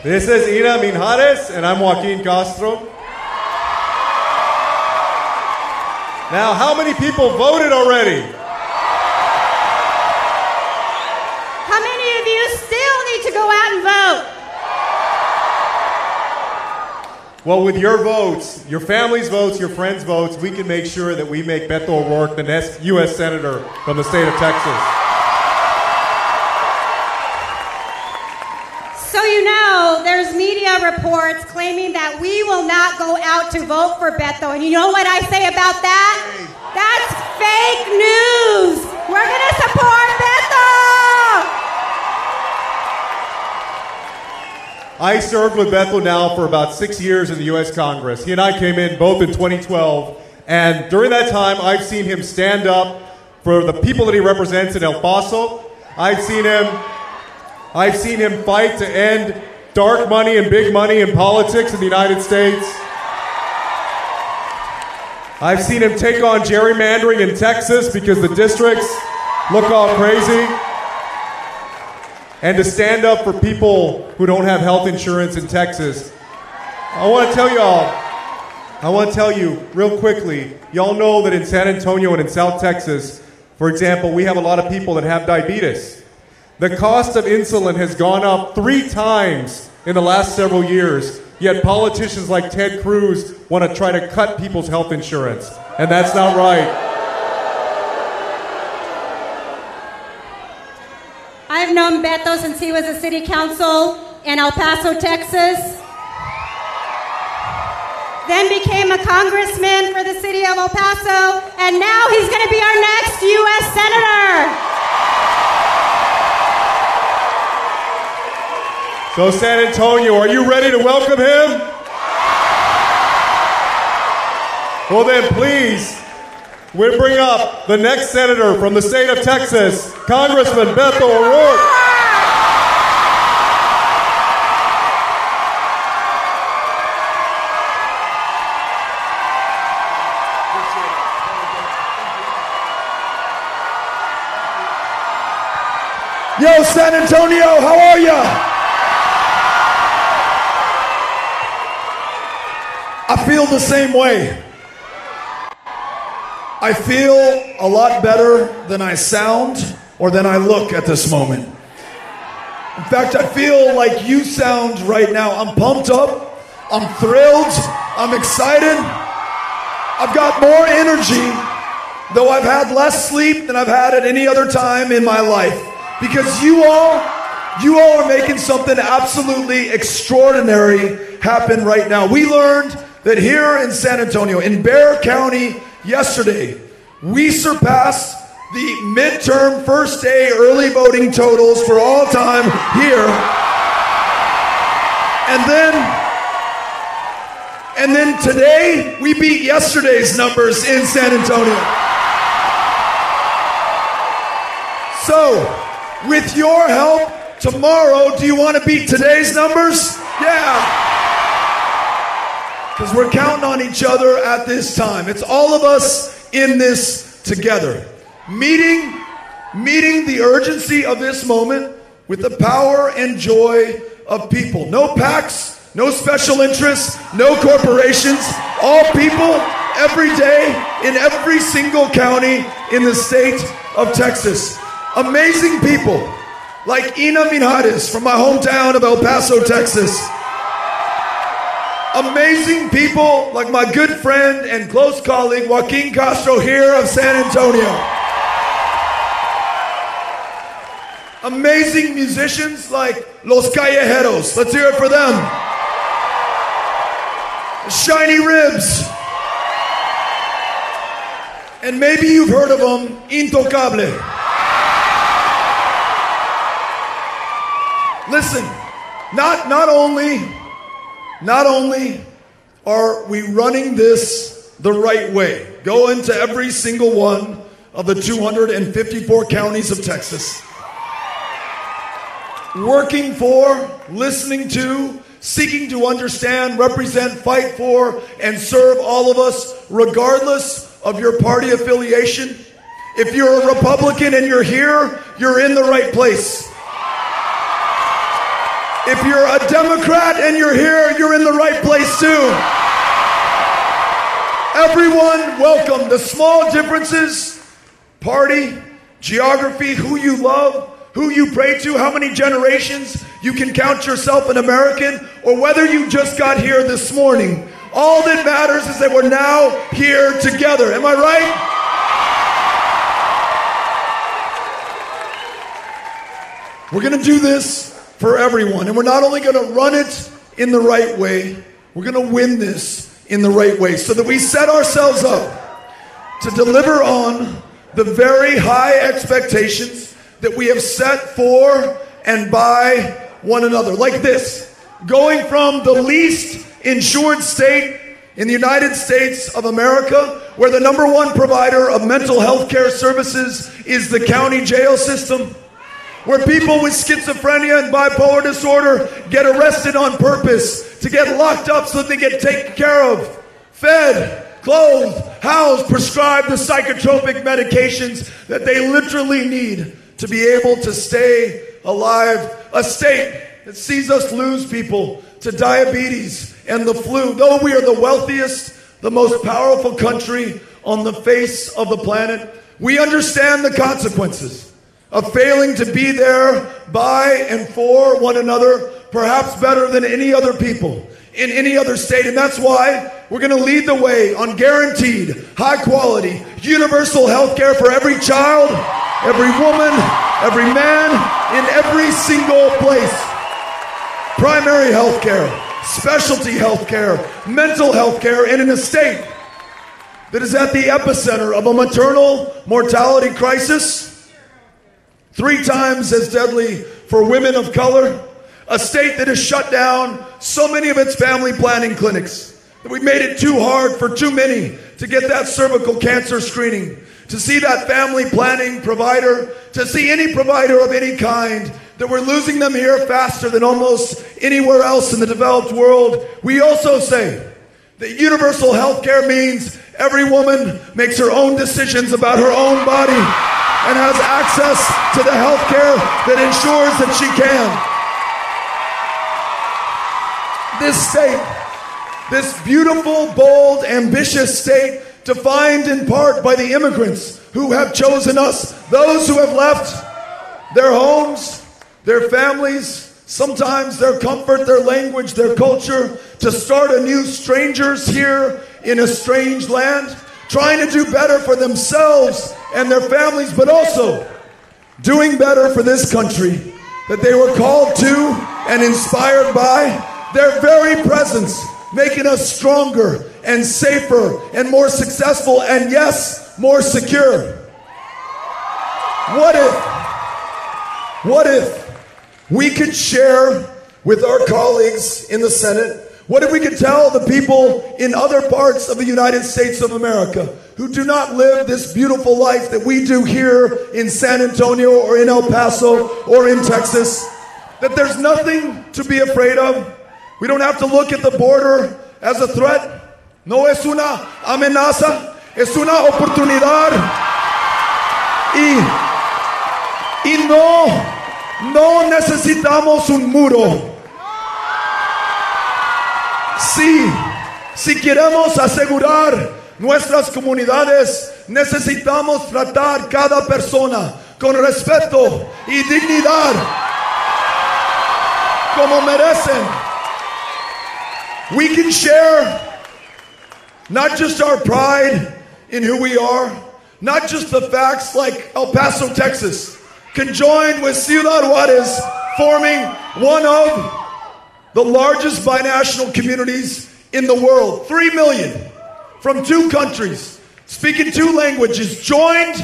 This is Ina Minjares, and I'm Joaquin Castro. Now, how many people voted already? How many of you still need to go out and vote? Well, with your votes, your family's votes, your friends' votes, we can make sure that we make Beto O'Rourke the next U.S. Senator from the state of Texas. So you know, there's media reports claiming that we will not go out to vote for Beto. And you know what I say about that? That's fake news. We're going to support Beto. I served with Beto now for about 6 years in the U.S. Congress. He and I came in both in 2012, and during that time, I've seen him stand up for the people that he represents in El Paso. I've seen him fight to end dark money and big money in politics in the United States. I've seen him take on gerrymandering in Texas because the districts look all crazy. And to stand up for people who don't have health insurance in Texas. I want to tell you real quickly, y'all know that in San Antonio and in South Texas, for example, we have a lot of people that have diabetes. The cost of insulin has gone up 3 times in the last several years, yet politicians like Ted Cruz want to try to cut people's health insurance, and that's not right. I've known Beto since he was a city council in El Paso, Texas. Then became a congressman for the city of El Paso, and now he's going to be our next U.S. Senator. So San Antonio, are you ready to welcome him? Well then, please, we bring up the next senator from the state of Texas, Congressman Beto O'Rourke. Yo, San Antonio, how are ya? I feel the same way. I feel a lot better than I sound or than I look at this moment. In fact, I feel like you sound right now. I'm pumped up. I'm thrilled. I'm excited. I've got more energy, though I've had less sleep than I've had at any other time in my life. Because you all are making something absolutely extraordinary happen right now. We learned that here in San Antonio, in Bexar County, yesterday, we surpassed the midterm first day early voting totals for all time here. And then today, we beat yesterday's numbers in San Antonio. So, with your help, tomorrow, do you want to beat today's numbers? Yeah. Because we're counting on each other at this time. It's all of us in this together. Meeting the urgency of this moment with the power and joy of people. No PACs, no special interests, no corporations. All people, every day, in every single county in the state of Texas. Amazing people like Ina Minjares from my hometown of El Paso, Texas. Amazing people like my good friend and close colleague Joaquin Castro here of San Antonio. Amazing musicians like Los Callejeros. Let's hear it for them. Shiny Ribs. And maybe you've heard of them, Intocable. Listen, not only are we running this the right way, go into every single one of the 254 counties of Texas, working for, listening to, seeking to understand, represent, fight for, and serve all of us, regardless of your party affiliation. If you're a Republican and you're here, you're in the right place. If you're a Democrat and you're here, you're in the right place too. Everyone, welcome. The small differences, party, geography, who you love, who you pray to, how many generations you can count yourself an American, or whether you just got here this morning. All that matters is that we're now here together. Am I right? We're going to do this for everyone. And we're not only going to run it in the right way, we're going to win this in the right way so that we set ourselves up to deliver on the very high expectations that we have set for and by one another. Like this, going from the least insured state in the United States of America, where the #1 provider of mental health care services is the county jail system, where people with schizophrenia and bipolar disorder get arrested on purpose to get locked up so that they get taken care of, fed, clothed, housed, prescribed the psychotropic medications that they literally need to be able to stay alive. A state that sees us lose people to diabetes and the flu. Though we are the wealthiest, the most powerful country on the face of the planet, we understand the consequences of failing to be there by and for one another, perhaps better than any other people in any other state. And that's why we're going to lead the way on guaranteed, high quality, universal health care for every child, every woman, every man, in every single place. Primary health care, specialty health care, mental health care, and in a state that is at the epicenter of a maternal mortality crisis, 3 times as deadly for women of color, a state that has shut down so many of its family planning clinics, that we made it too hard for too many to get that cervical cancer screening, to see that family planning provider, to see any provider of any kind, that we're losing them here faster than almost anywhere else in the developed world. We also say that universal health care means every woman makes her own decisions about her own body and has access to the health care that ensures that she can. This state, this beautiful, bold, ambitious state, defined in part by the immigrants who have chosen us, those who have left their homes, their families, sometimes their comfort, their language, their culture, to start anew, strangers here in a strange land, trying to do better for themselves and their families, but also doing better for this country that they were called to and inspired by. Their very presence making us stronger and safer and more successful and, yes, more secure. What if we could share with our colleagues in the Senate, what if we could tell the people in other parts of the United States of America who do not live this beautiful life that we do here in San Antonio or in El Paso or in Texas, that there's nothing to be afraid of? We don't have to look at the border as a threat. No es una amenaza, es una oportunidad. Y no necesitamos un muro. Si queremos asegurar nuestras comunidades, necesitamos tratar cada persona con respeto y dignidad como merecen. We can share not just our pride in who we are, not just the facts like El Paso, Texas, can join with Ciudad Juarez, forming one of the largest binational communities in the world. 3 million from 2 countries, speaking 2 languages, joined,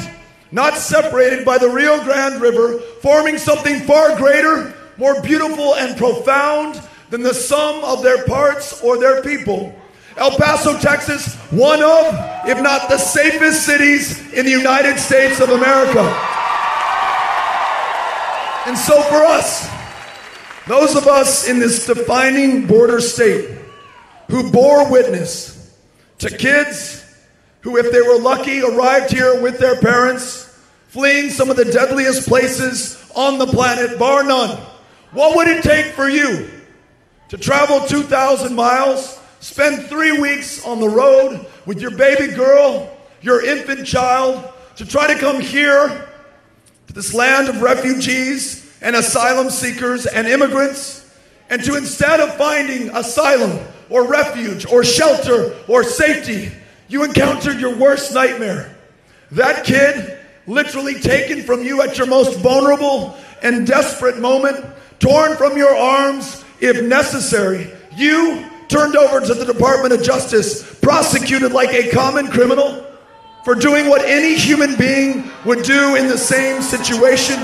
not separated by the Rio Grande River, forming something far greater, more beautiful and profound than the sum of their parts or their people. El Paso, Texas, one of, if not the safest cities in the United States of America. And so for us, those of us in this defining border state who bore witness to kids who, if they were lucky, arrived here with their parents, fleeing some of the deadliest places on the planet, bar none, What would it take for you to travel 2,000 miles, spend 3 weeks on the road with your baby girl, your infant child, to try to come here to this land of refugees and asylum seekers and immigrants, and to, instead of finding asylum or refuge or shelter or safety, you encountered your worst nightmare? That kid literally taken from you at your most vulnerable and desperate moment, torn from your arms if necessary, you turned over to the Department of Justice, prosecuted like a common criminal for doing what any human being would do in the same situation.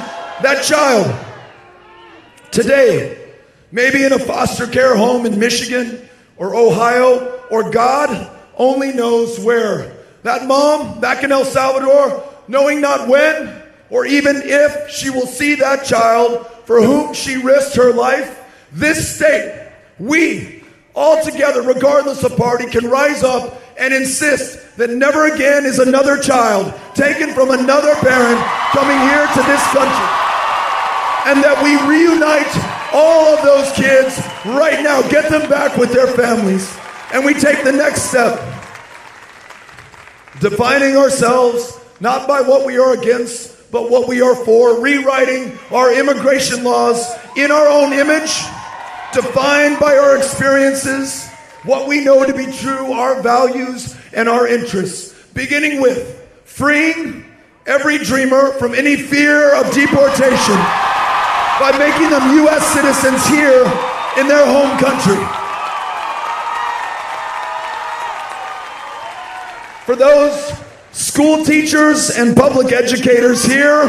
That child, today, maybe in a foster care home in Michigan or Ohio, or God only knows where. That mom back in El Salvador, knowing not when or even if she will see that child for whom she risked her life. This state, we, all together, regardless of party, can rise up and insist that never again is another child taken from another parent coming here to this country. And that we reunite all of those kids right now, get them back with their families. And we take the next step, defining ourselves not by what we are against, but what we are for, rewriting our immigration laws in our own image, defined by our experiences, what we know to be true, our values and our interests, beginning with freeing every dreamer from any fear of deportation by making them U.S. citizens here in their home country. For those school teachers and public educators here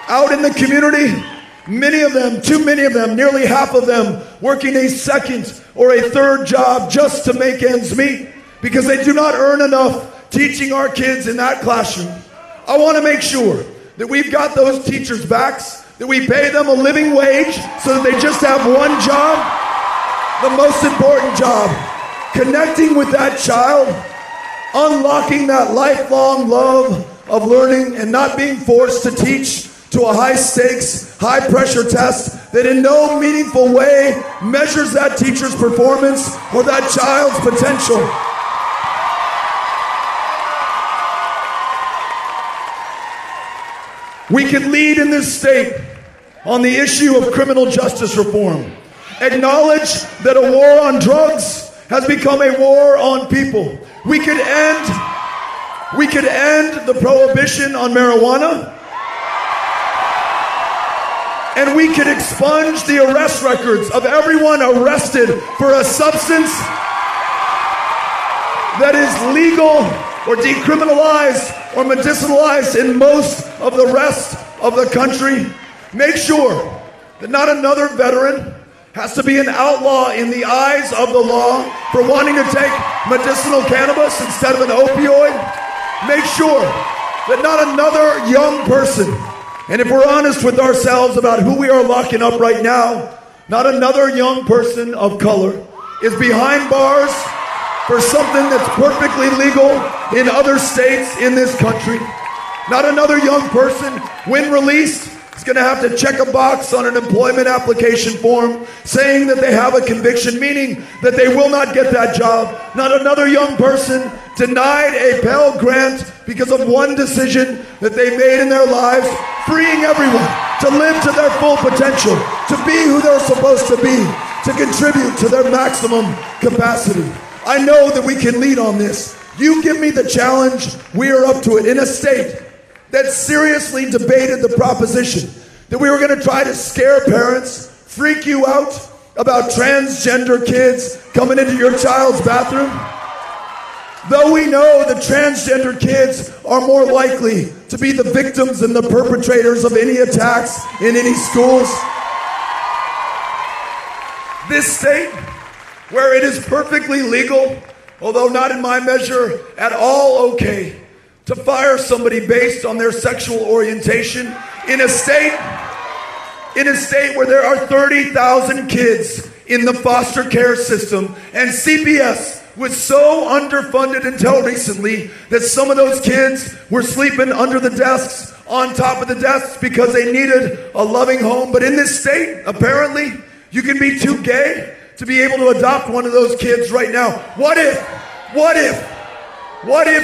out in the community, many of them, too many of them, nearly half of them, working a second or a third job just to make ends meet because they do not earn enough teaching our kids in that classroom. I want to make sure that we've got those teachers' backs, that we pay them a living wage so that they just have one job, the most important job, connecting with that child, unlocking that lifelong love of learning and not being forced to teach to a high-stakes, high-pressure test that in no meaningful way measures that teacher's performance or that child's potential. We can lead in this state on the issue of criminal justice reform. Acknowledge that a war on drugs has become a war on people. We could end the prohibition on marijuana, and we could expunge the arrest records of everyone arrested for a substance that is legal or decriminalized or medicinalized in most of the rest of the country. Make sure that not another veteran has to be an outlaw in the eyes of the law for wanting to take medicinal cannabis instead of an opioid. Make sure that not another young person, and if we're honest with ourselves about who we are locking up right now, not another young person of color is behind bars for something that's perfectly legal in other states in this country. Not another young person, when released, is going to have to check a box on an employment application form saying that they have a conviction, meaning that they will not get that job. Not another young person denied a Pell Grant because of one decision that they made in their lives, freeing everyone to live to their full potential, to be who they're supposed to be, to contribute to their maximum capacity. I know that we can lead on this. You give me the challenge, we are up to it. In a state that seriously debated the proposition that we were going to try to scare parents, freak you out about transgender kids coming into your child's bathroom. Though we know that transgender kids are more likely to be the victims and the perpetrators of any attacks in any schools. This state, where it is perfectly legal, although not in my measure at all okay, to fire somebody based on their sexual orientation in a state where there are 30,000 kids in the foster care system, and CPS was so underfunded until recently that some of those kids were sleeping under the desks, on top of the desks, because they needed a loving home. But in this state, apparently, you can be too gay to be able to adopt one of those kids right now. What if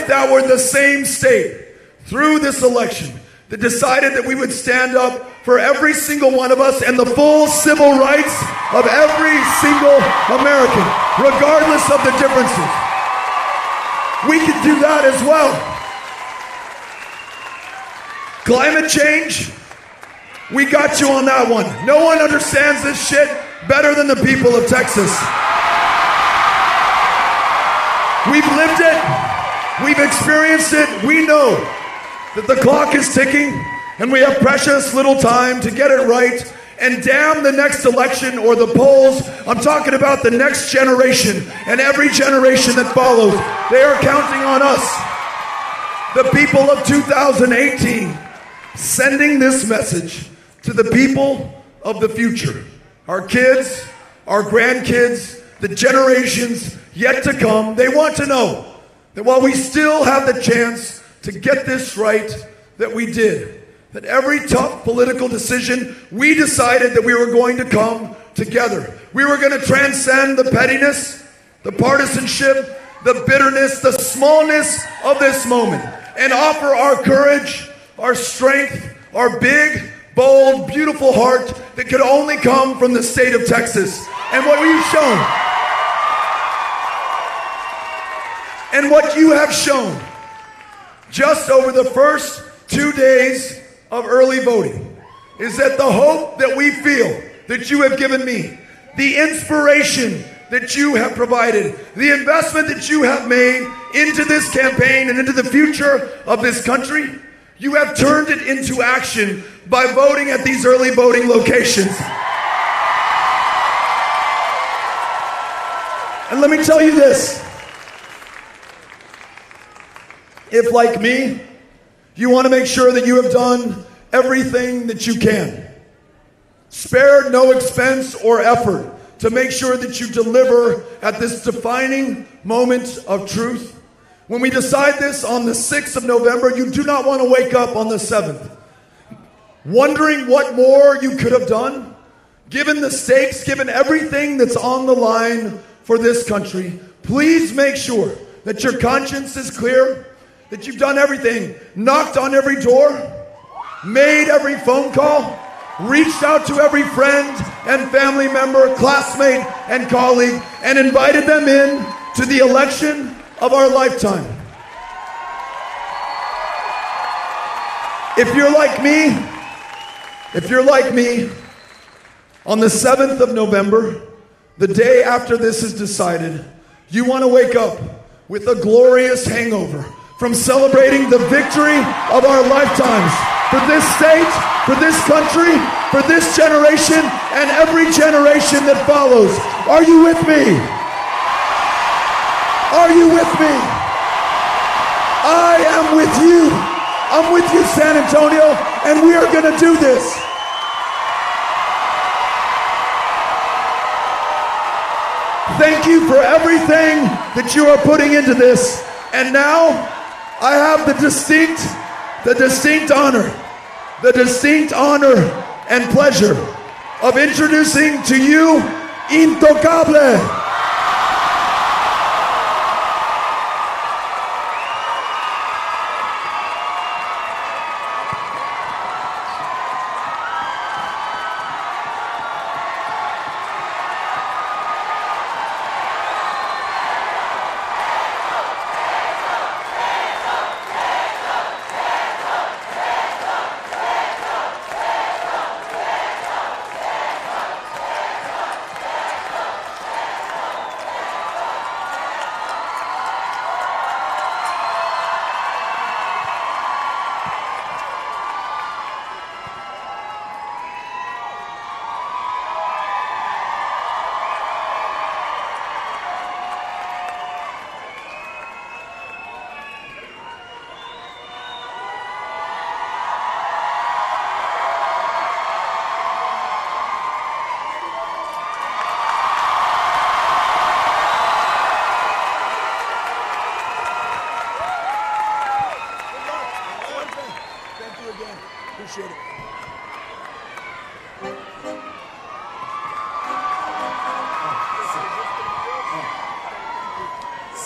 that were the same state through this election that decided that we would stand up for every single one of us and the full civil rights of every single American, regardless of the differences? We could do that as well. Climate change, we got you on that one. No one understands this shit better than the people of Texas. We've lived it. We've experienced it. We know that the clock is ticking and we have precious little time to get it right. And damn the next election or the polls. I'm talking about the next generation and every generation that follows. They are counting on us, the people of 2018, sending this message to the people of the future. Our kids, our grandkids, the generations yet to come, they want to know that while we still have the chance to get this right, that we did. That every tough political decision, we decided that we were going to come together. We were going to transcend the pettiness, the partisanship, the bitterness, the smallness of this moment, and offer our courage, our strength, our big, bold, beautiful heart that could only come from the state of Texas. And what we've shown, and what you have shown just over the first 2 days of early voting is that the hope that we feel that you have given me, the inspiration that you have provided, the investment that you have made into this campaign and into the future of this country, you have turned it into action by voting at these early voting locations. And let me tell you this. If, like me, you want to make sure that you have done everything that you can, spared no expense or effort to make sure that you deliver at this defining moment of truth, when we decide this on the 6th of November, you do not want to wake up on the 7th wondering what more you could have done, given the stakes, given everything that's on the line for this country. Please make sure that your conscience is clear, that you've done everything, knocked on every door, made every phone call, reached out to every friend and family member, classmate and colleague, and invited them in to the election of our lifetime. If you're like me, on the 7th of November, the day after this is decided, you want to wake up with a glorious hangover from celebrating the victory of our lifetimes for this state, for this country, for this generation, and every generation that follows. Are you with me? Are you with me? I am with you. I'm with you, San Antonio, and we are going to do this. Thank you for everything that you are putting into this. And now, I have the distinct honor and pleasure of introducing to you Intocable.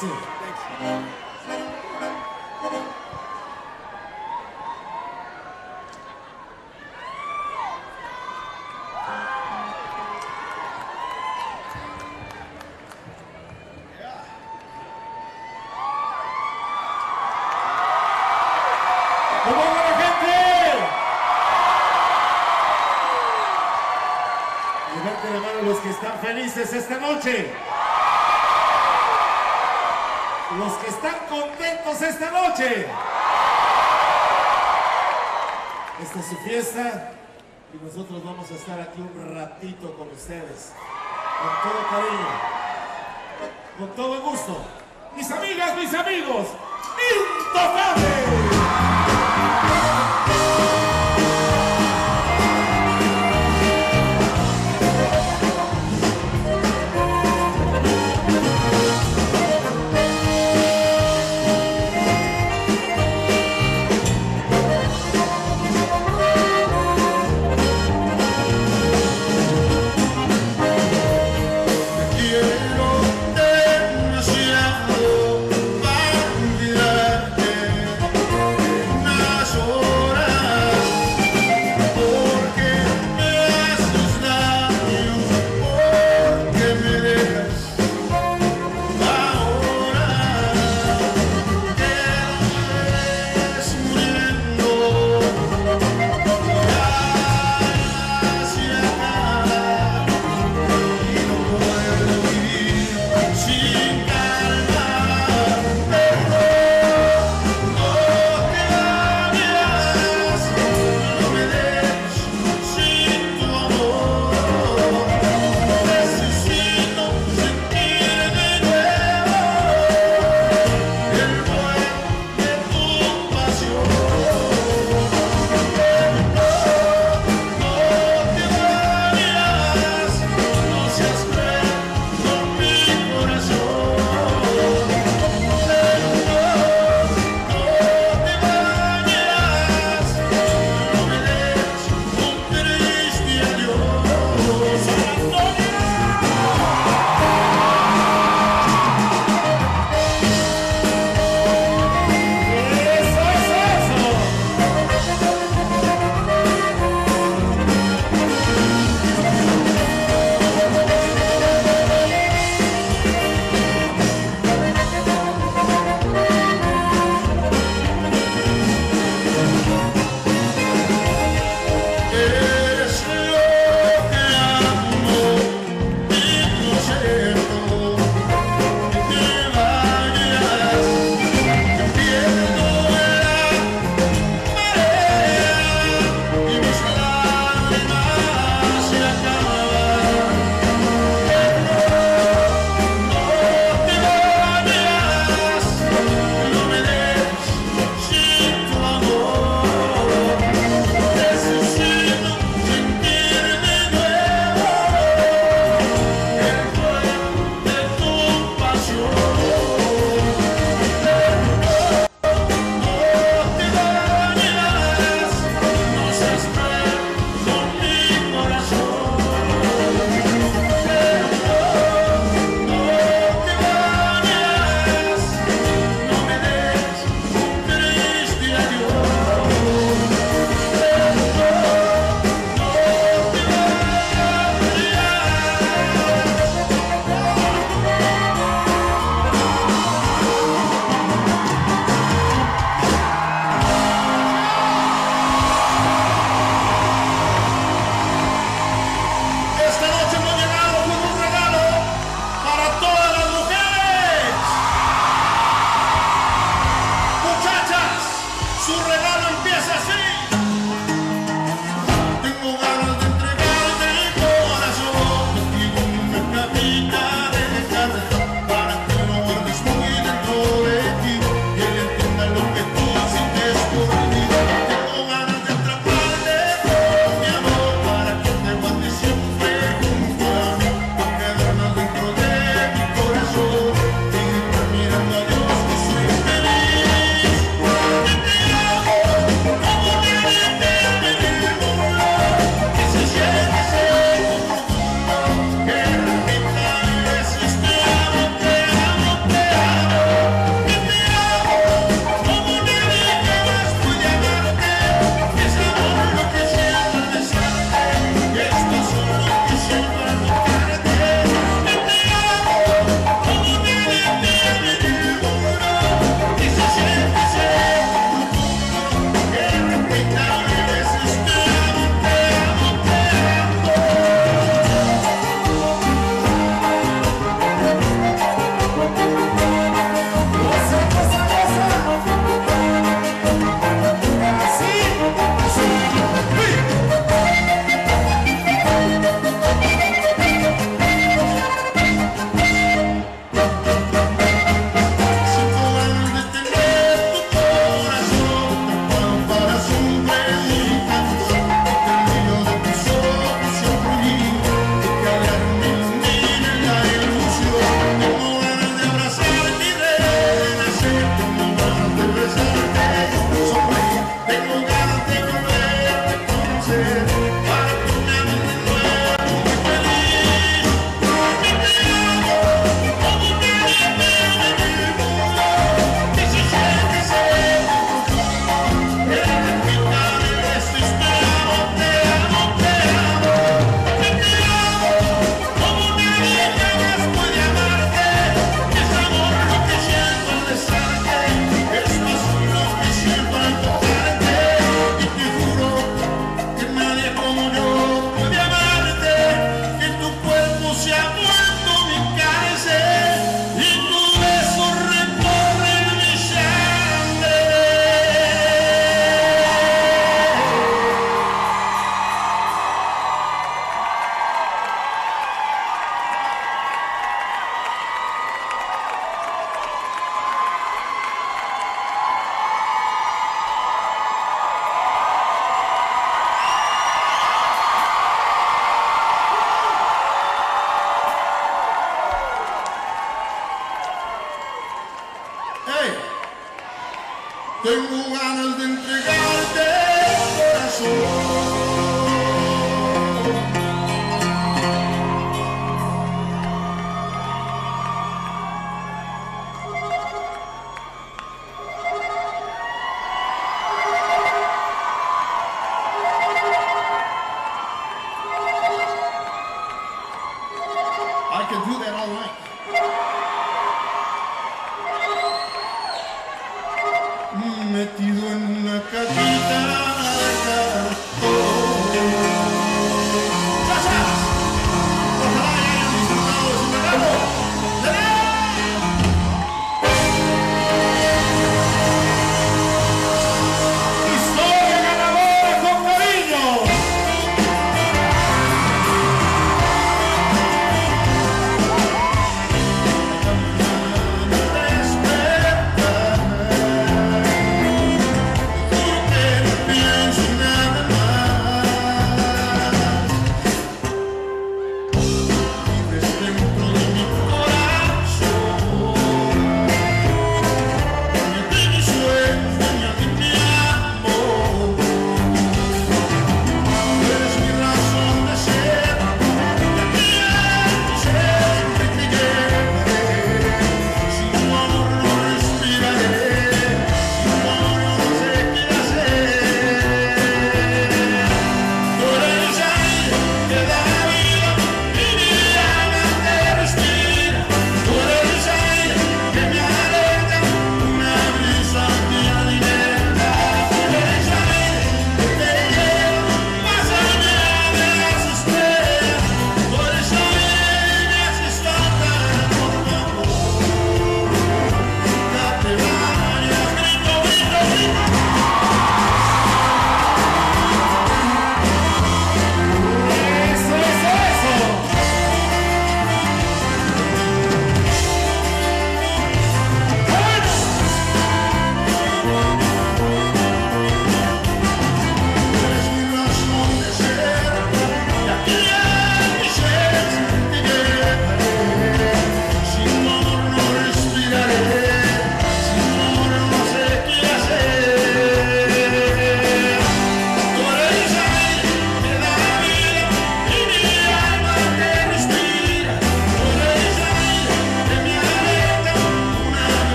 Sí. ¿Cómo va la gente? Levanten la mano los que están felices esta noche. Los que están contentos esta noche. Esta es su fiesta y nosotros vamos a estar aquí un ratito con ustedes. Con todo cariño, con todo gusto. Mis amigas, mis amigos, intocables.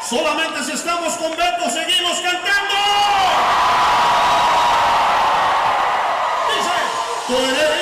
Solamente si estamos con Beto seguimos cantando. Dice, tú eres